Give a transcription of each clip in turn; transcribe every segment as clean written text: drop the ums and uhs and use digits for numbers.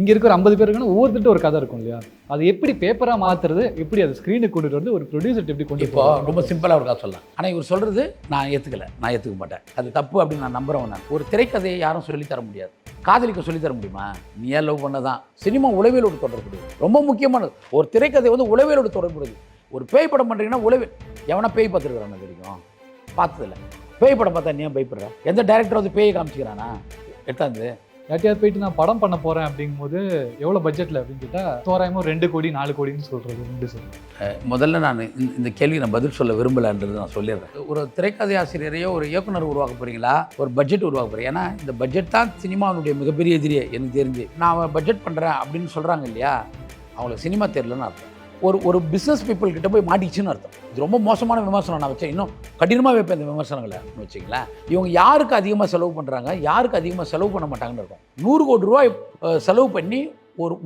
இங்கே இருக்கிற 50 பேர் இருக்குன்னா ஒவ்வொருத்தட்டு ஒரு கதை இருக்கும் இல்லையா? அது எப்படி பேப்பராக மாற்றுறது, எப்படி அதை ஸ்க்ரீனுக்கு கொண்டுட்டு வந்து ஒரு ப்ரொடியூசர் எப்படி கொண்டு இப்போ ரொம்ப சிம்பிளாக ஒரு கதை சொல்லலாம். ஆனால் இவர் சொல்கிறது நான் ஏற்றுக்க மாட்டேன், அது தப்பு அப்படின்னு நான் நம்புகிறவன். நான் ஒரு திரைக்கதையை யாரும் சொல்லித்தர முடியாது, காதலிக்க சொல்லித்தர முடியுமா? நீ ஏன் லவ் பண்ணதான்? சினிமா உளவியலோடு தொடர்புடையது, ரொம்ப முக்கியமானது. ஒரு திரைக்கதை வந்து உளவியலோடு தொடர்புடையது. ஒரு பேய் படம் பண்ணுறீங்கன்னா உளவியல். எவனா பேய் பார்த்துருக்குறான் அது வரைக்கும்? பார்த்ததில்ல. பேய் படம் பார்த்தா நீ ஏன் பயப்படுற? எந்த டேரக்டர் வந்து பேயை காமிச்சிக்கிறானா? எட்டாந்து யார்ட்டையாவது போயிட்டு நான் படம் பண்ண போகிறேன் அப்படிங்கும்போது எவ்வளோ பட்ஜெட்டில் அப்படின்னு கேட்டால் தோராயமாக 2 கோடி 4 கோடின்னு சொல்கிறது உண்டு சார். முதல்ல நான் இந்த கேள்வி நான் பதில் சொல்ல விரும்பலைன்றது நான் சொல்லிடுறேன். ஒரு திரைக்கதை ஆசிரியரையோ ஒரு இயக்குனர் உருவாக்க போகிறீங்களா, ஒரு பட்ஜெட் உருவாக்க போகிறீங்க? ஏன்னா இந்த பட்ஜெட் தான் சினிமாவுடைய மிகப்பெரிய எதிரியே எனக்கு தெரிஞ்சு. நான் பட்ஜெட் பண்ணுறேன் அப்படின்னு சொல்கிறாங்க இல்லையா, அவங்களுக்கு சினிமா தெரியலன்னு அர்த்தம். ஒரு பிஸ்னஸ் பீப்புள் கிட்ட போய் மாட்டிச்சுன்னு அர்த்தம். இது ரொம்ப மோசமான விமர்சனம். நான் வச்சேன், இன்னும் கடினமாக வைப்பேன் இந்த விமர்சனங்களை வச்சிங்களேன். இவங்க யாருக்கு அதிகமாக செலவு பண்ணுறாங்க, யாருக்கு அதிகமாக செலவு பண்ண மாட்டாங்கன்னு இருக்கும். 100 கோடி ரூபாய் செலவு பண்ணி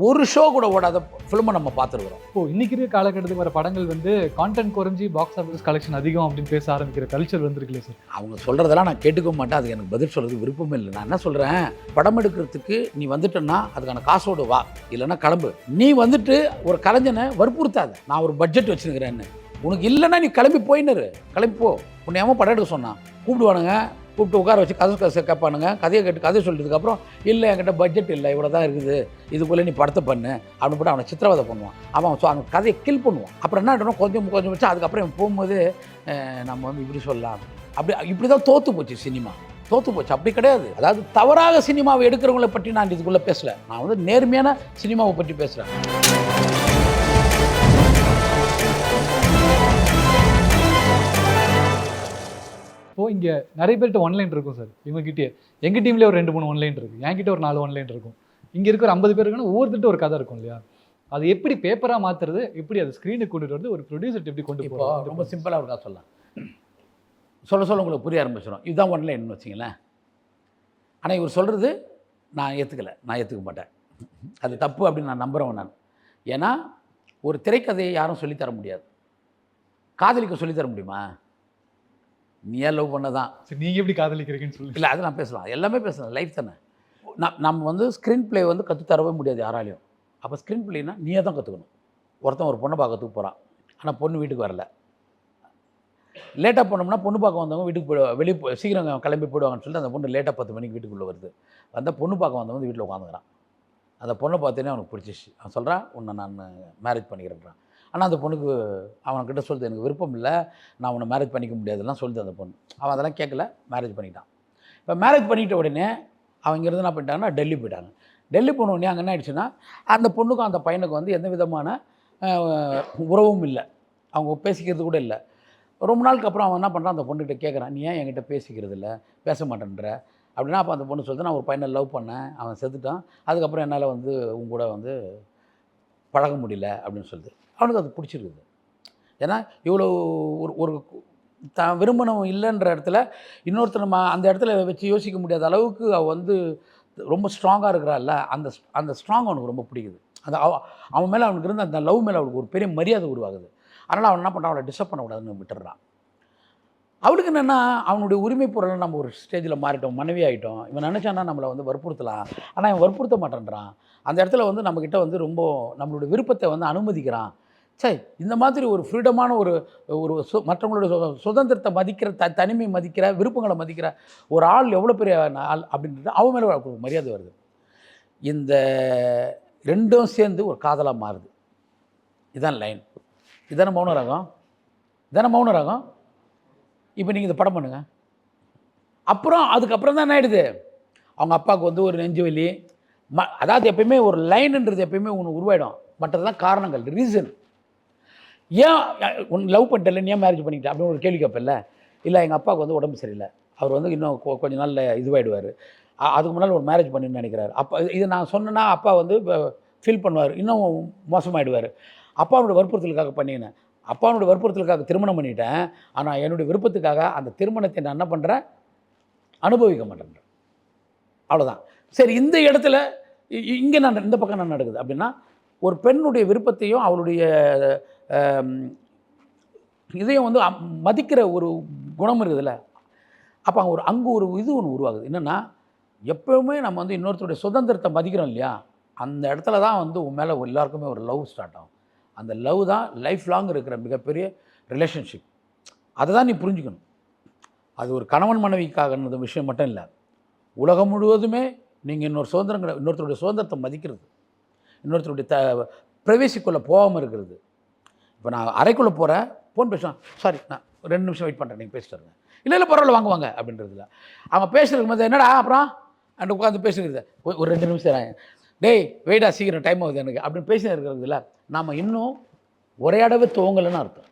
ஒரு ஷோ கூட ஓடாத ஃபிலிமை நம்ம பார்த்துருக்குறோம். இன்னைக்கு இருக்க காலகட்டத்துக்கு வர படங்கள் வந்து கான்டென்ட் குறைஞ்சி பாக்ஸ் ஆஃபீஸ் கலெக்ஷன் அதிகம் அப்படின்னு பேச ஆரம்பிக்கிற கல்ச்சர் வந்துருக்குல்ல சார். அவங்க சொல்கிறதெல்லாம் நான் கேட்டுக்க மாட்டேன், அதுக்கு எனக்கு பதில் சொல்கிறது விருப்பமே இல்லை. நான் என்ன சொல்கிறேன், படம் எடுக்கிறதுக்கு நீ வந்துட்டேன்னா அதுக்கான காசோடு வா, இல்லைன்னா கிளம்பு. நீ வந்துட்டு ஒரு கலைஞனை வற்புறுத்தாத, நான் ஒரு பட்ஜெட் வச்சுருக்கிறேன்னு. உனக்கு இல்லைன்னா நீ கிளம்பி கிளம்பி போ. உன்னை ஏமா படம் எடுக்க சொன்னான்? கூப்பிடுவானுங்க, கூப்பிட்டு உட்கார வச்சு கதை கேட்பானுங்க. கதையை கேட்டு கதை சொல்லிட்டதுக்கப்புறம் இல்லை என்கிட்ட பட்ஜெட் இல்லை, இவ்வளோ தான் இருக்குது, இதுக்குள்ளே நீ படத்தை பண்ணு அப்படின்னு போட்டு அவனை சித்திரவதை பண்ணுவான். அவன் அந்த கதையை கில் பண்ணுவான். அப்புறம் என்ன ஆகிட்டோம், கொஞ்சம் வச்சு அதுக்கப்புறம் போகும்போது நம்ம வந்து இப்படி சொல்லலாம், இப்படி தான் தோற்று போச்சு சினிமா. தோற்று போச்சு. அப்படி கிடையாது. அதாவது தவறாக சினிமாவை எடுக்கிறவங்களை பற்றி நான் இதுக்குள்ளே பேசலை, நான் வந்து நேர்மையான சினிமாவை பற்றி பேசுகிறேன். இப்போது இங்கே நிறைய பேர்கிட்ட ஒன்லைன் இருக்கும் சார். இவங்ககிட்டே எங்கள் டீம்லேயே ஒரு 2-3 ஒன்லைன் இருக்குது, என்கிட்ட ஒரு 4 ஒன்லைன் இருக்கும். இங்கே இருக்கிற 50 பேர் இருக்குன்னா ஒவ்வொருத்தட்டு ஒரு கதை இருக்கும் இல்லையா? அது எப்படி பேப்பராக மாற்றுறது, எப்படி அதை ஸ்க்ரீனுக்கு கொண்டுட்டு வந்து ஒரு ப்ரொடியூசர் எப்படி கொண்டு போகிறோம்? ரொம்ப சிம்பிளாக ஒரு கதை சொல்லலாம். சொல்ல உங்களுக்கு புரிய ஆரம்பிச்சிடும். இதுதான் ஒன்லைன்னு வச்சிங்களேன். ஆனால் இவர் சொல்கிறது நான் ஏற்றுக்க மாட்டேன், அது தப்பு அப்படின்னு நான் நம்புகிறவன் நான். ஏன்னா ஒரு திரைக்கதையை யாரும் சொல்லித்தர முடியாது, காதலிக்க சொல்லித்தர முடியுமா? நீ ஏன் லவ் பண்ணதான்? சரி, நீங்கள் எப்படி காதலிக்கிறீங்கன்னு சொல்லி இல்லை, அது நான் பேசலாம், எல்லாமே பேசலாம், லைஃப் தானே. நம்ம வந்து ஸ்க்ரீன் ப்ளே வந்து கற்றுத்தரவே முடியாது யாராலையும். அப்போ ஸ்க்ரீன் ப்ளேனா நீயே தான் கற்றுக்கணும். ஒருத்தன் ஒரு பொண்ணை பார்க்கறதுக்கு போகிறான், ஆனால் பொண்ணு வீட்டுக்கு வரல. லேட்டாக போனோம்னா பொண்ணு பார்க்க வந்தவங்க வீட்டுக்கு வெளியே சீக்கிரம் கிளம்பி போயிடுவாங்கன்னு சொல்லிட்டு அந்த பொண்ணு லேட்டாக 10 மணிக்கு வீட்டுக்குள்ளே வருது. அந்த பொண்ணு பார்க்க வந்தவங்க வந்து வீட்டில் உட்காந்துக்கிறான். அந்த பொண்ணை பார்த்தோன்னே அவனுக்கு பிடிச்சிச்சு. அவன் சொல்கிறான், உன்னை நான் மேரேஜ் பண்ணிக்கிறேன்றான். ஆனால் அந்த பொண்ணுக்கு அவன்கிட்ட சொல்லுது, எனக்கு விருப்பம் இல்லை, நான் உன்னை மேரேஜ் பண்ணிக்க முடியாதுலாம் சொல்லுது அந்த பொண்ணு. அவன் அதெல்லாம் கேட்கல, மேரேஜ் பண்ணிட்டான். இப்போ மேரேஜ் பண்ணிட்ட உடனே அவங்க இருந்து என்ன பண்ணிட்டாங்கன்னா டெல்லி போயிட்டாங்க. டெல்லி போன உடனே அங்கே என்ன ஆயிடுச்சுன்னா, அந்த பொண்ணுக்கும் அந்த பையனுக்கு வந்து எந்த விதமான உறவும் இல்லை, அவங்க பேசிக்கிறது கூட இல்லை. ரொம்ப நாளுக்கு அப்புறம் அவன் என்ன பண்ணுறான், அந்த பொண்ணுகிட்ட கேட்குறான், நீ ஏன் என்கிட்ட பேசிக்கிறது இல்லை, பேச மாட்டேன்ற அப்படின்னா. அப்போ அந்த பொண்ணு சொல்லுது, நான் ஒரு பையனை லவ் பண்ணேன், அவன் செத்துட்டான், அதுக்கப்புறம் என்னால் வந்து உங்க கூட வந்து பழக முடியல அப்படின்னு சொல்லுது. அவனுக்கு அது பிடிச்சிருக்குது. ஏன்னா இவ்வளோ ஒரு தான் விரும்பணும் இல்லைன்ற இடத்துல இன்னொருத்தர் நம்ம அந்த இடத்துல வச்சு யோசிக்க முடியாத அளவுக்கு அவள் வந்து ரொம்ப ஸ்ட்ராங்காக இருக்கிறாள்ல, அந்த ஸ்ட்ராங் அவனுக்கு ரொம்ப பிடிக்குது. அந்த அவன் மேலே அவனுக்கு இருந்த அந்த லவ் மேலே அவனுக்கு ஒரு பெரிய மரியாதை உருவாகுது. அதனால் அவன் என்ன பண்ணுறான், அவளை டிஸ்டர்ப் பண்ணக்கூடாதுன்னு விட்டுறான். அவளுக்கு என்னென்னா, அவனுடைய உரிமை பொருளை நம்ம ஒரு ஸ்டேஜில் மாறிட்டோம், மனைவி ஆகிட்டோம். இவன் நினச்சானா நம்மளை வந்து வற்புறுத்தலாம், ஆனால் இவன் வற்புறுத்த மாட்டேன்றான். அந்த இடத்துல வந்து நம்மக்கிட்ட வந்து ரொம்ப நம்மளுடைய விருப்பத்தை வந்து அனுமதிக்கிறான். சரி, இந்த மாதிரி ஒரு ஃப்ரீடமான ஒரு மற்றவங்களுடைய சுதந்திரத்தை மதிக்கிற, தனிமை மதிக்கிற, விருப்பங்களை மதிக்கிற ஒரு ஆள் எவ்வளோ பெரிய ஆள் அப்படின்றது அவன் மேலே மரியாதை வருது. இந்த ரெண்டும் சேர்ந்து ஒரு காதலாக மாறுது. இதான் லைன். இதான மௌன ராகம். இப்போ நீங்கள் இந்த படம் பண்ணுங்கள். அதுக்கப்புறம் தான் என்ன ஆகிடுது, அவங்க அப்பாவுக்கு வந்து ஒரு நெஞ்சு வலி. அதாவது எப்பயுமே ஒரு லைன்ன்றது எப்பயுமே ஒன்று உருவாயிடும். மற்றதெல்லாம் காரணங்கள், ரீசன். ஏன் ஒன்று லவ் பண்ணிட்டல, நீ ஏன் மேரேஜ் பண்ணிக்கிட்ட அப்படின்னு ஒரு கேள்வி கேட்பல. இல்லை, எங்கள் அப்பாவுக்கு வந்து உடம்பு சரியில்லை, அவர் வந்து இன்னும் கொஞ்ச நாளில் இதுவாகிடுவார், அதுக்கு முன்னால் ஒரு மேரேஜ் பண்ணணும்னு நினைக்கிறாரு. அப்போ இது நான் சொன்னேன்னா அப்பா வந்து ஃபீல் பண்ணுவார், இன்னும் மோசமாகிடுவார். அப்பாவோட வற்புறுத்தலுக்காக பண்ணினேன், அப்பாவோட வற்புறுத்தலுக்காக திருமணம் பண்ணிட்டேன். ஆனால் என்னுடைய விருப்பத்துக்காக அந்த திருமணத்தை நான் என்ன பண்ணுறேன், அனுபவிக்க மாட்டேன்றேன். அவ்வளோதான். சரி, இந்த இடத்துல இங்கே இந்த பக்கம் என்ன நடக்குது அப்படின்னா, ஒரு பெண்ணுடைய விருப்பத்தையும் அவளுடைய இதையும் வந்து மதிக்கிற ஒரு குணம் இருக்குதுல்ல. அப்போ அங்கே ஒரு இது ஒன்று உருவாகுது. என்னென்னா, எப்போவுமே நம்ம வந்து இன்னொருத்தருடைய சுதந்திரத்தை மதிக்கிறோம் இல்லையா, அந்த இடத்துல தான் வந்து உன் மேலே எல்லாருக்குமே ஒரு லவ் ஸ்டார்ட் ஆகும். அந்த லவ் தான் லைஃப் லாங் இருக்கிற மிகப்பெரிய ரிலேஷன்ஷிப். அதை தான் நீ புரிஞ்சுக்கணும். அது ஒரு கணவன் மனைவிக்காக விஷயம் மட்டும் இல்லை. உலகம் முழுவதுமே நீங்கள் இன்னொருத்தருடைய சுதந்திரத்தை மதிக்கிறது, இன்னொருத்தருடைய ப்ரைவேசிக்குள்ளே போகாமல் இருக்கிறது. இப்போ நான் அறைக்குள்ளே போகிறேன், ஃபோன் பேசுவேன், சாரி நான் 2 நிமிஷம் வெயிட் பண்ணுறேன், நீங்கள் பேசிட்டு இருங்க. இல்லை பரவாயில்ல வாங்குவாங்க அப்படின்றதுல அவங்க பேசுகிறதுக்கு போது என்னடா அப்புறம் அண்ட் உட்காந்து பேசுகிறது ஒரு 2 நிமிஷம் டேய் வெயிட்டா சீக்கிரம் டைம் ஆகுது எனக்கு அப்படின்னு பேசி இருக்கிறதுல நாம் இன்னும் உரையாடவே துவங்கலைன்னு அர்த்தம்.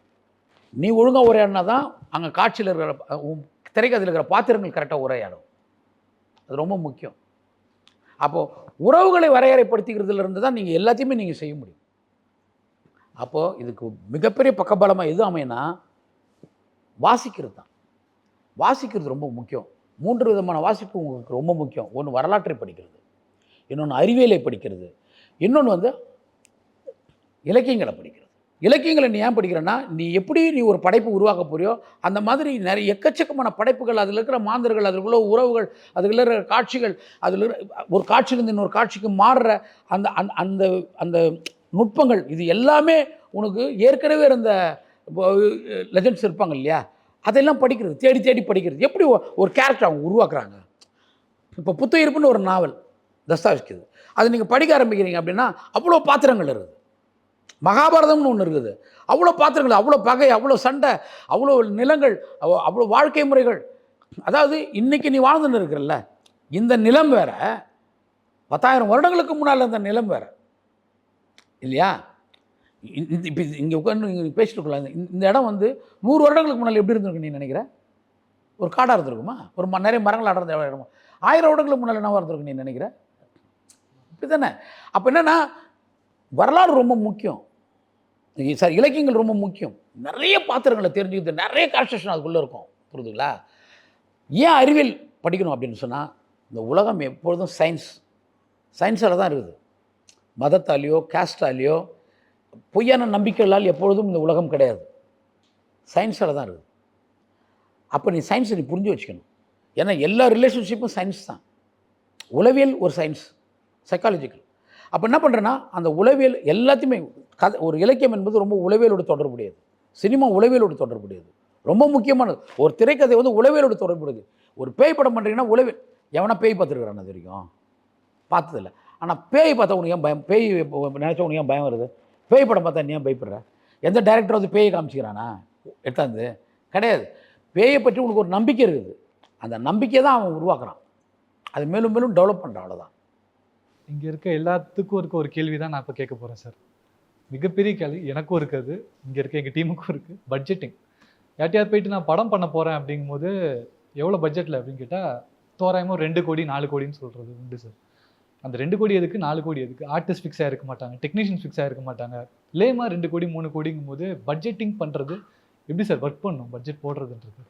நீ ஒழுங்காக உரையாடினா தான் அங்கே காட்சியில் இருக்கிற திரைக்கதையில் இருக்கிற பாத்திரங்கள் கரெக்டாக உரையாடும். அது ரொம்ப முக்கியம். அப்போது உறவுகளை வரையறைப்படுத்திக்கிறதுல இருந்து தான் நீங்கள் எல்லாத்தையுமே நீங்கள் செய்ய முடியும். அப்போது இதுக்கு மிகப்பெரிய பக்கபலமாக எது அமையனா வாசிக்கிறது தான். வாசிக்கிறது ரொம்ப முக்கியம். 3 விதமான வாசிப்பு உங்களுக்கு ரொம்ப முக்கியம். ஒன்று வரலாற்றை படிக்கிறது, இன்னொன்று அறிவியலை படிக்கிறது, இன்னொன்று வந்து இலக்கியங்களை படிக்கிறது. இலக்கியங்களை நீ ஏன் படிக்கிறேன்னா, நீ எப்படி நீ ஒரு படைப்பு உருவாக்க போறியோ அந்த மாதிரி நிறைய எக்கச்சக்கமான படைப்புகள், அதில் இருக்கிற மாந்தர்கள், அதுக்குள்ள உறவுகள், அதுக்குள்ள இருக்கிற காட்சிகள், அதில் ஒரு காட்சியிலிருந்து இன்னொரு காட்சிக்கு மாறுற அந்த அந்த அந்த நுட்பங்கள், இது எல்லாமே உனக்கு ஏற்கனவே இருந்த லெஜெண்ட்ஸ் இருப்பாங்க இல்லையா, அதெல்லாம் படிக்கிறது, தேடி தேடி படிக்கிறது. எப்படி ஒரு கேரக்டர் அவங்க உருவாக்குறாங்க. இப்போ புத்துயிருப்புன்னு ஒரு நாவல் தஸ்தாவேஸ்கி, அது நீங்கள் படிக்க ஆரம்பிக்கிறீங்க அப்படின்னா அவ்வளோ பாத்திரங்கள் இருக்குது. மகாபாரதம்னு ஒன்று இருக்குது, அவ்வளோ பாத்திரங்கள், அவ்வளோ பகை, அவ்வளோ சண்டை, அவ்வளோ நிலங்கள், அவ்வளோ வாழ்க்கை முறைகள். அதாவது இன்றைக்கி நீ வாழ்ந்துன்னு இருக்கிறல்ல, இந்த நிலம் வேற, 10,000 வருடங்களுக்கு முன்னால் இந்த நிலம் வேற இல்லையா. இப்போ இங்கே உட்காந்து நீங்கள் பேசிட்டு இருக்கலாம், இந்த இடம் வந்து 100 வருடங்களுக்கு முன்னால் எப்படி இருந்திருக்கு நீ நினைக்கிற? ஒரு காடாக இருந்திருக்குமா? ஒரு நிறைய மரங்கள் அடர்ந்த இடமா? 1000 வருடங்களுக்கு முன்னால் என்னவா இருந்திருக்கு நீ நினைக்கிற? இப்படி தானே. அப்போ என்னென்னா வரலாறு ரொம்ப முக்கியம், சார் இலக்கியங்கள் ரொம்ப முக்கியம். நிறைய பாத்திரங்களை தெரிஞ்சுக்கிறது, நிறைய கான்ஸ்டியூஷன் அதுக்குள்ளே இருக்கும், புரியுதுங்களா? ஏன் அறிவியல் படிக்கணும் அப்படின்னு சொன்னால், இந்த உலகம் எப்பொழுதும் சயின்ஸால் தான் இருக்குது. மதத்தாலேயோ கேஸ்டாலேயோ பொய்யான நம்பிக்கைகளால் எப்பொழுதும் இந்த உலகம் கிடையாது, சயின்ஸால் தான் இருக்குது. அப்போ நீ சயின்ஸை நீ புரிஞ்சு வச்சுக்கணும். ஏன்னா எல்லா ரிலேஷன்ஷிப்பும் சயின்ஸ் தான். உளவியல் ஒரு சயின்ஸ், சைக்காலஜிக்கல். அப்போ என்ன பண்ணுறேன்னா, அந்த உளவியல் எல்லாத்தையுமே ஒரு இலக்கியம் என்பது ரொம்ப உளவியலோடு தொடர்புடையது, சினிமா உளவியலோடு தொடர்புடையது, ரொம்ப முக்கியமானது. ஒரு திரைக்கதை வந்து உளவியலோடு தொடர்புடையது. ஒரு பேய் படம் பண்ணுறீங்கன்னா உளவியல், எவனா பேய் பார்த்துருக்குறான் அது வரைக்கும் பார்த்ததில்ல. ஆனால் பேய் பார்த்தா உனக்கு ஏன் பயம், பேய் நினச்சா உனக்கு ஏன் பயம் வருது? பேய் படம் பார்த்தா நீ ஏன் பயப்படுற? எந்த டைரக்டர் வந்து பேயை காமிச்சிக்கிறானா எடுத்தாந்து? கிடையாது. பேயை பற்றி உனக்கு ஒரு நம்பிக்கை இருக்குது, அந்த நம்பிக்கையை தான் அவன் உருவாக்குறான், அது மேலும் மேலும் டெவலப் பண்ணுறான், அவ்வளோதான். இங்கே இருக்க எல்லாத்துக்கும் இருக்க ஒரு கேள்வி தான் நான் இப்போ கேட்க போகிறேன் சார். மிகப்பெரிய கேள்வி எனக்கும் இருக்குது, இங்கே இருக்க எங்கள் டீமுக்கும் இருக்குது. பட்ஜெட்டிங். யார்ட்டையாவது போயிட்டு நான் படம் பண்ண போகிறேன் அப்படிங்கும்போது எவ்வளோ பட்ஜெட்டில் அப்படின்னு கேட்டால் தோராயமாக 2 கோடி 4 கோடின்னு சொல்கிறது உண்டு சார். அந்த 2 கோடி எதுக்கு, 4 கோடி எதுக்கு? ஆர்டிஸ்ட் ஃபிக்ஸாக இருக்க மாட்டாங்க, டெக்னீஷியன் ஃபிக்ஸாக இருக்க மாட்டாங்க. லேமா 2 கோடி 3 கோடிங்கும் போது பட்ஜெட்டிங் பண்ணுறது எப்படி சார் ஒர்க் பண்ணணும், பட்ஜெட் போடுறதுன்றது?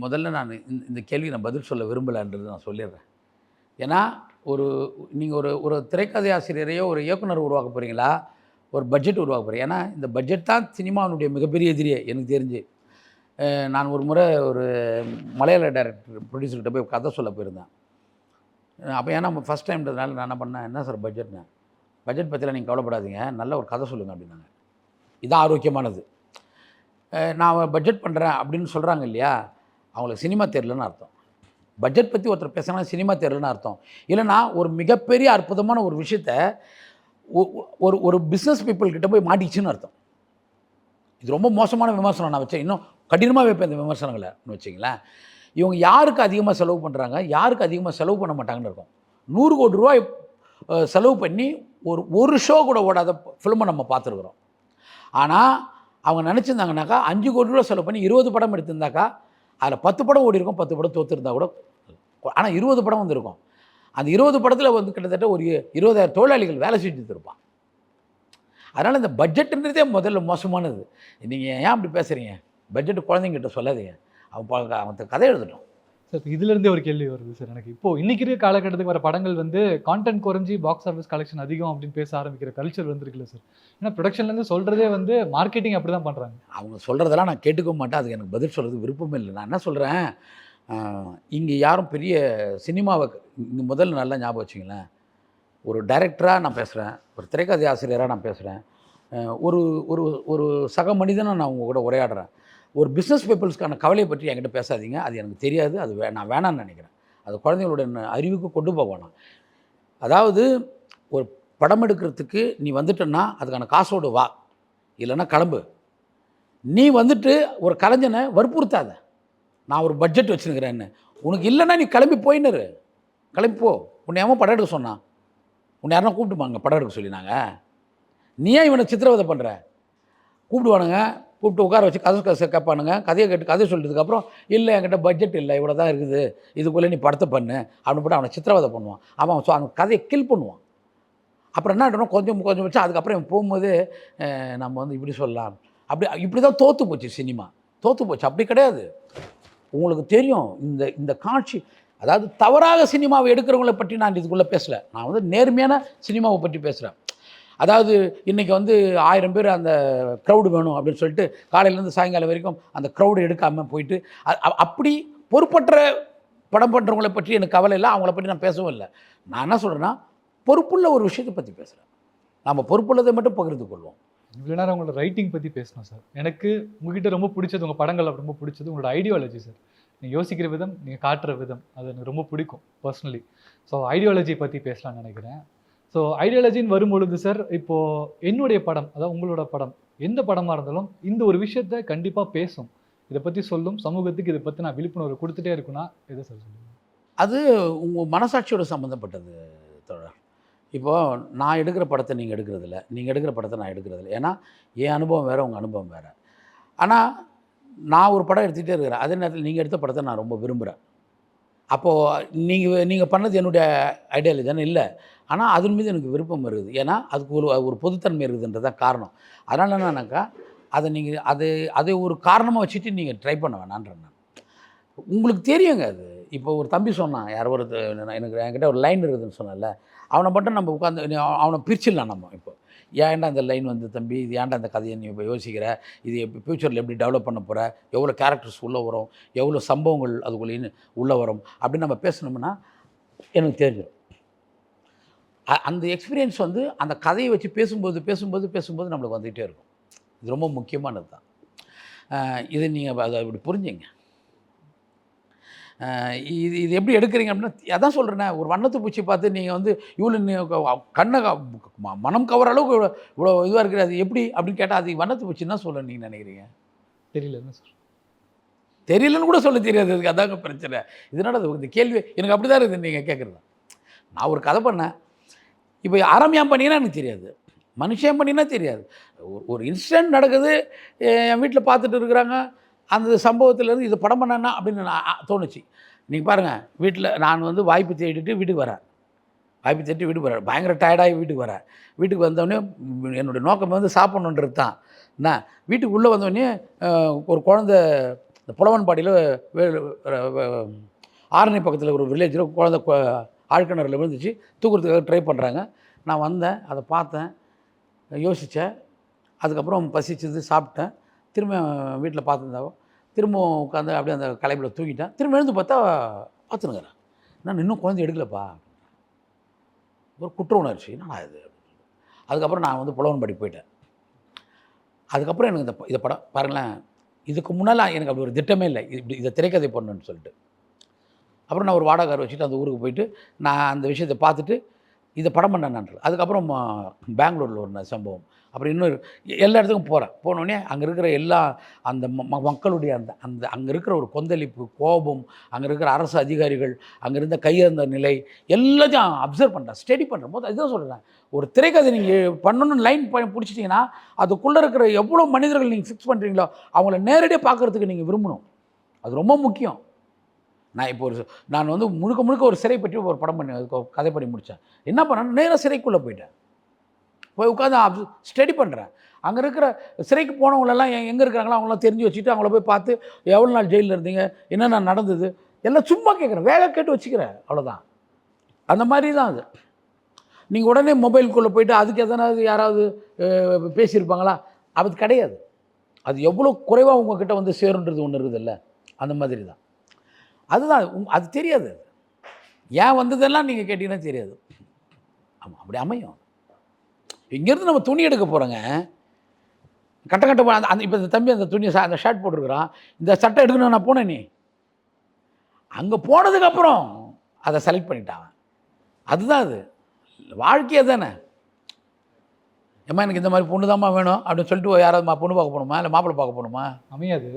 முதல்ல நான் இந்த கேள்வி நான் பதில் சொல்ல விரும்பலைன்றது நான் சொல்லிடுறேன். ஏன்னா நீங்கள் ஒரு திரைக்கதை ஆசிரியரையோ ஒரு இயக்குனர் உருவாக்க போகிறீங்களா, ஒரு பட்ஜெட் உருவாக்க போகிறீங்க. ஏன்னா இந்த பட்ஜெட் தான் சினிமாவுடைய மிகப்பெரிய எதிரியே எனக்கு தெரிஞ்சு. நான் ஒரு முறை ஒரு மலையாள டைரக்டர் ப்ரொடியூசர்கிட்ட போய் கதை சொல்ல போயிருந்தேன். அப்போ ஏன்னா ஃபஸ்ட் டைம்ன்றதுனால நான் என்ன பண்ணேன், என்ன சார் பட்ஜெட்னு? பட்ஜெட் பற்றிலாம் நீங்கள் கவலைப்படாதீங்க, நல்ல ஒரு கதை சொல்லுங்கள் அப்படின்னாங்க. இதான் ஆரோக்கியமானது. நான் பட்ஜெட் பண்ணுறேன் அப்படின்னு சொல்கிறாங்க இல்லையா, அவங்களுக்கு சினிமா தெரியலன்னு அர்த்தம். பட்ஜெட் பற்றி ஒருத்தர் பேசினா சினிமா தெரியலன்னு அர்த்தம். இல்லைனா ஒரு மிகப்பெரிய அற்புதமான ஒரு விஷயத்த ஒரு பிஸ்னஸ் பீப்புள் கிட்ட போய் மாட்டிச்சுன்னு அர்த்தம். இது ரொம்ப மோசமான விமர்சனம் நான் வச்சேன். இன்னும் கடினமாக வைப்பேன் இந்த விமர்சனங்களை வச்சிங்களேன். இவங்க யாருக்கு அதிகமாக செலவு பண்ணுறாங்க, யாருக்கு அதிகமாக செலவு பண்ண மாட்டாங்கன்னு இருக்கும். 100 கோடி ரூபாய் செலவு பண்ணி ஒரு ஷோ கூட ஓடாத ஃபிலிமை நம்ம பார்த்துருக்குறோம். ஆனால் அவங்க நினச்சிருந்தாங்கனாக்கா 5 கோடி ரூபா செலவு பண்ணி 20 படம் எடுத்திருந்தாக்கா அதில் 10 படம் ஓடி இருக்கும், 10 படம் தோற்றுருந்தா கூட. ஆனால் 20 படம் வந்திருக்கும். அந்த 20 படத்தில் வந்து கிட்டத்தட்ட ஒரு 20,000 தொழிலாளிகள் வேலை செஞ்சுட்டு இருப்பான். அதனால் இந்த பட்ஜெட்டுன்றதே முதல்ல மோசமானது. நீங்கள் ஏன் அப்படி பேசுகிறீங்க? பட்ஜெட்டு குழந்தைங்கிட்ட சொல்லாதீங்க, அவன் கதை எழுதட்டும். சார் இதிலேருந்தே ஒரு கேள்வி வருது சார் எனக்கு. இப்போது இன்றைக்கி இருக்க காலகட்டத்துக்கு வர படங்கள் வந்து கான்டென்ட் குறைஞ்சி பாக்ஸ் ஆஃபீஸ் கலெக்ஷன் அதிகம் அப்படின்னு பேச ஆரம்பிக்கிற கல்ச்சர் வந்துருக்குல்ல சார். ஏன்னா ப்ரொடக்ஷன்லேருந்து சொல்கிறதே வந்து மார்க்கெட்டிங் அப்படி தான் பண்ணுறாங்க. அவங்க சொல்கிறதெல்லாம் நான் கேட்டுக்க மாட்டேன், அதுக்கு எனக்கு பதில் சொல்கிறது விருப்பமே இல்லை. நான் என்ன சொல்கிறேன், இங்கே யாரும் பெரிய சினிமாவை இங்கே முதல்ல நல்லா ஞாபகம் வச்சிங்களேன், ஒரு டைரக்டராக நான் பேசுகிறேன், ஒரு திரைக்கதை ஆசிரியராக நான் பேசுகிறேன், ஒரு ஒரு ஒரு சக மனிதனாக நான் உங்க கூட உரையாடுறேன். ஒரு பிஸ்னஸ் பீப்புள்ஸ்க்கான கவலையை பற்றி என்கிட்ட பேசாதீங்க. அது எனக்கு தெரியாது. அது நான் வேணான்னு நினைக்கிறேன். அது குழந்தைங்களோட அறிவுக்கு கொண்டு போக வேணாம். அதாவது ஒரு படம் எடுக்கிறதுக்கு நீ வந்துட்டன்னா அதுக்கான காசோடு வா, இல்லைன்னா கிளம்பு. நீ வந்துட்டு ஒரு கலைஞனை வற்புறுத்தாத, நான் ஒரு பட்ஜெட் வச்சுருக்கிறேன்னு. உனக்கு இல்லைன்னா நீ கிளம்பி போயின்னு கிளம்பி போ. உன்னை எவன் படம் எடுக்க சொன்னான்? உன்னை யாருன்னா கூப்பிட்டுமாங்க படம் எடுக்க சொல்லி? நாங்கள் நீ ஏன் இவனை சித்திரவதை பண்ணுற? கூப்பிடுவானுங்க, கூப்பிட்டு உட்கார வச்சு கதை கேட்பானுங்க. கதையை கேட்டு கதை சொல்லிட்டதுக்கப்புறம் இல்லை என்கிட்ட பட்ஜெட் இல்லை, இவ்வளோ தான் இருக்குது, இதுக்குள்ளே நீ படத்தை பண்ணு அப்படின்னு போட்டு அவனை சித்திரவதை பண்ணுவான். அவன் அந்த கதையை கில் பண்ணுவான். அப்புறம் என்ன ஆகிட்டணும், கொஞ்சம் கொஞ்சம் வச்சு அதுக்கப்புறம் இவன் போகும்போது நம்ம வந்து இப்படி சொல்லலாம், இப்படி தான் தோற்று போச்சு சினிமா. தோற்று போச்சு. அப்படி கிடையாது. உங்களுக்கு தெரியும் இந்த இந்த காட்சி, அதாவது தவறாக சினிமாவை எடுக்கிறவங்கள பற்றி நான் இதுக்குள்ளே பேசலை. நான் வந்து நேர்மையான சினிமாவை பற்றி பேசுகிறேன். அதாவது இன்றைக்கி வந்து 1000 பேர் அந்த க்ரௌடு வேணும் அப்படின்னு சொல்லிட்டு காலையிலேருந்து சாயங்காலம் வரைக்கும் அந்த க்ரௌடு எடுக்காமல் போயிட்டு அப்படி பொறுப்பற்ற படம் பண்ணுறவங்கள பற்றி எனக்கு கவலை இல்லை. அவங்கள பற்றி நான் பேசவும் இல்லை. நான் என்ன சொல்கிறேன்னா, பொறுப்புள்ள ஒரு விஷயத்தை பற்றி பேசுகிறேன். நம்ம பொறுப்புள்ளதை மட்டும் பகிர்ந்து கொள்வோம். இவ்வளோ நேரம் உங்களோட ரைட்டிங் பற்றி பேசணும் சார். எனக்கு உங்ககிட்ட ரொம்ப பிடிச்சது, உங்கள் படங்கள் ரொம்ப பிடிச்சது உங்களோட ஐடியாலஜி சார். நீங்கள் யோசிக்கிற விதம், நீங்கள் காட்டுற விதம், அது எனக்கு ரொம்ப பிடிக்கும் பர்சனலி. ஸோ ஐடியாலஜி பற்றி பேசலாம்னு நினைக்கிறேன். ஸோ ஐடியாலஜின்னு வரும்பொழுது சார், இப்போது என்னுடைய படம், அதாவது உங்களோட படம், எந்த படமாக இருந்தாலும் இந்த ஒரு விஷயத்தை கண்டிப்பாக பேசும், இதை பற்றி சொல்லும், சமூகத்துக்கு இதை பற்றி நான் விழிப்புணர்வு கொடுத்துட்டே இருக்குன்னா எதை சார் சொல்லுங்கள்? அது உங்கள் மனசாட்சியோட சம்மந்தப்பட்டது தோழர். இப்போது நான் எடுக்கிற படத்தை நீங்கள் எடுக்கிறதில்ல, நீங்கள் எடுக்கிற படத்தை நான் எடுக்கிறதில்ல. ஏன்னா என் அனுபவம் வேறு, உங்கள் அனுபவம் வேறு. ஆனால் நான் ஒரு படம் எடுத்துகிட்டே இருக்கிறேன், அதே நேரத்தில் நீங்கள் எடுத்த படத்தை நான் ரொம்ப விரும்புகிறேன். அப்போது நீங்கள் பண்ணது என்னுடைய ஐடியாலஜி தானே? இல்லை. ஆனால் அதன் மீது எனக்கு விருப்பம் இருக்குது. ஏன்னா அதுக்கு ஒரு பொதுத்தன்மை இருக்குதுன்றது தான் காரணம். அதனால் என்னன்னாக்கா, அதை நீங்கள் அதை ஒரு காரணமாக வச்சுட்டு நீங்கள் ட்ரை பண்ண வேணான்றேன் நான். உங்களுக்கு தெரியுங்க அது. இப்போ ஒரு தம்பி சொன்னான், யாரோ எனக்கு என்கிட்ட ஒரு லைன் இருக்குதுன்னு சொன்னல, அவனை மட்டும் நம்ம உட்காந்து அவனை பிரிச்சிடலாம் நம்ம. இப்போ ஏன்டா அந்த லைன் வந்து தம்பி, இது ஏன்டா அந்த கதையை நீ இப்போ யோசிக்கிற, இது ஃப்யூச்சரில் எப்படி டெவலப் பண்ண போகிற, எவ்வளோ கேரக்டர்ஸ் உள்ளே வரும், எவ்வளோ சம்பவங்கள் அதுக்குள்ளேன்னு உள்ளே வரும் அப்படின்னு நம்ம பேசணும்னா எனக்கு தெரிஞ்சிடும். அந்த எக்ஸ்பீரியன்ஸ் வந்து அந்த கதையை வச்சு பேசும்போது நம்மளுக்கு வந்துகிட்டே இருக்கும். இது ரொம்ப முக்கியமானது தான். இதை நீங்கள் அதை இப்படி புரிஞ்சுங்க. இது எப்படி எடுக்கிறீங்க அப்படின்னா, அதான் சொல்கிறேன்னே, ஒரு வண்ணத்து பூச்சி பார்த்து நீங்கள் வந்து இவ்வளோ கண்ணை மனம் கவர அளவுக்கு இவ்வளோ இதுவாக இருக்குது, அது எப்படி அப்படின்னு கேட்டால் அது வண்ணத்து பூச்சி என்ன சொல்ல நீங்கள் நினைக்கிறீங்க? தெரியலன்னு சார். தெரியலன்னு கூட சொல்ல தெரியாது. அதுக்கு அதாங்க பிரச்சனை. இதனால இந்த கேள்வி எனக்கு அப்படி தான் இருக்குது நீங்கள் கேட்குறது. நான் ஒரு கதை பண்ணேன், இப்போ அறமையாக பண்ணிங்கன்னா எனக்கு தெரியாது, மனுஷன் பண்ணினா தெரியாது. ஒரு இன்சிடென்ட் நடக்குது, என் வீட்டில் பார்த்துட்டு இருக்கிறாங்க, அந்த சம்பவத்திலேருந்து இது படம் பண்ணேன்னா அப்படின்னு தோணுச்சு. நீங்கள் பாருங்கள், வீட்டில் நான் வந்து வாய்ப்பு தேடிட்டு வீட்டுக்கு வரேன், பயங்கர டயர்டாகி வீட்டுக்கு வரேன். வீட்டுக்கு வந்தோடனே என்னுடைய நோக்கம் வந்து சாப்பிட்ணுன்றது தான். என்ன, வீட்டுக்கு உள்ளே வந்தோடனே ஒரு குழந்த இந்த புலவன்பாடியில் ஆரணி பக்கத்தில் ஒரு வில்லேஜில் குழந்த ஆழ்கிணறுல விழுந்துச்சு, தூக்குறதுக்காக ட்ரை பண்ணுறாங்க. நான் வந்தேன், அதை பார்த்தேன், யோசித்தேன், அதுக்கப்புறம் பசிச்சது, சாப்பிட்டேன். திரும்ப வீட்டில் பார்த்துருந்தாவோ திரும்பவும் உட்காந்து அப்படியே அந்த கலைப்பில் தூங்கிட்டேன். திரும்ப எழுந்து பார்த்தா பார்த்துனுங்கிறேன், நான் இன்னும் குழந்தை எடுக்கலப்பா. ஒரு குற்ற உணர்ச்சி, என்னடா இது. அதுக்கப்புறம் நான் வந்து புலவன்பாடி போயிட்டேன். அதுக்கப்புறம் எனக்கு இந்த படம் பாருங்களேன், இதுக்கு முன்னால் எனக்கு அப்படி ஒரு திட்டமே இல்லை, இதை திரைக்கதை பண்ணணுன்னு சொல்லிட்டு. அப்புறம் நான் ஒரு வாடகை வச்சுட்டு அந்த ஊருக்கு போயிட்டு நான் அந்த விஷயத்தை பார்த்துட்டு இதை படம் பண்ணேன்ன்ற. அதுக்கப்புறம் பெங்களூரில் ஒரு சம்பவம், அப்புறம் இன்னொரு எல்லா இடத்துக்கும் போனோடனே அங்கே இருக்கிற எல்லா அந்த மக்களுடைய அந்த அங்கே இருக்கிற ஒரு கொந்தளிப்பு, கோபம், அங்கே இருக்கிற அரசு அதிகாரிகள், அங்கே இருந்த கையேந்த நிலை எல்லாத்தையும் அப்சர்வ் பண்ணுறேன், ஸ்டடி பண்ணுற போது அதுதான் சொல்கிறேன். ஒரு திரைக்கதை நீங்கள் பண்ணணுன்னு லைன் பிடிச்சிட்டிங்கன்னா அதுக்குள்ளே இருக்கிற எவ்வளோ மனிதர்கள் நீங்கள் ஃபிக்ஸ் பண்ணுறீங்களோ அவங்கள நேரடியாக பார்க்குறதுக்கு நீங்கள் விரும்பணும். அது ரொம்ப முக்கியம். நான் வந்து முழுக்க ஒரு சிறை பற்றி ஒரு படம் பண்ணி கதை பண்ணி முடித்தேன். என்ன பண்ணேன், நேராக சிறைக்குள்ளே போயிட்டேன். போய் உட்காந்து ஸ்டடி பண்ணுறேன். அங்கே இருக்கிற சிறைக்கு போனவங்களெல்லாம் எங்கே இருக்கிறாங்களோ அவங்களாம் தெரிஞ்சு வச்சுட்டு அவங்கள போய் பார்த்து எவ்வளோ நாள் ஜெயிலில் இருந்தீங்க, என்னென்ன நடந்தது எல்லாம் சும்மா கேட்குறேன், வேலை கேட்டு வச்சுக்கிறேன், அவ்வளோதான். அந்த மாதிரி தான் அது. நீங்கள் உடனே மொபைலுக்குள்ளே போயிட்டு அதுக்கு எதனாவது யாராவது பேசியிருப்பாங்களா, அது கிடையாது. அது எவ்வளோ குறைவாக உங்ககிட்ட வந்து சேருன்றது ஒன்று இருக்குதுல்ல, அந்த மாதிரி தான். அதுதான் அது தெரியாது. ஏன் வந்ததெல்லாம் நீங்கள் கேட்டிங்கன்னா தெரியாது. ஆமாம், அப்படி அமையும். இங்கேருந்து நம்ம துணி எடுக்க போகிறோங்க, கட்ட கட்ட அந்த இப்போ இந்த தம்பி அந்த துணி அந்த ஷர்ட் போட்டிருக்கிறான், இந்த சட்டை எடுக்கணும் நான் போனேன். நீ அங்கே போனதுக்கப்புறம் அதை செலக்ட் பண்ணிட்டான். அதுதான் அது வாழ்க்கையே தானே. ஏம்மா எனக்கு இந்த மாதிரி பொண்ணு தான்மா வேணும் அப்படின்னு சொல்லிட்டு யாராவது பொண்ணு பார்க்க போகணுமா, இல்லை மாப்பிள்ளை பார்க்க போகணுமா? அமையாது.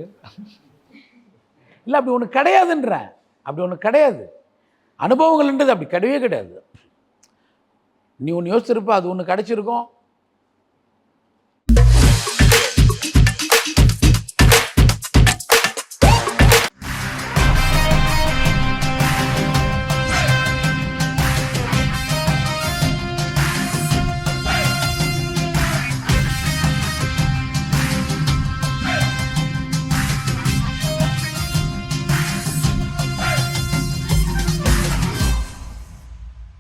இல்லை, அப்படி ஒன்று கிடையாதுன்றேன். அப்படி ஒன்று கிடையாது. அனுபவங்கள்ன்றது அப்படி கிடையவே கிடையாது. நீ ஒன்று யோசிச்சிருப்ப, அது ஒன்று கிடச்சிருக்கும்,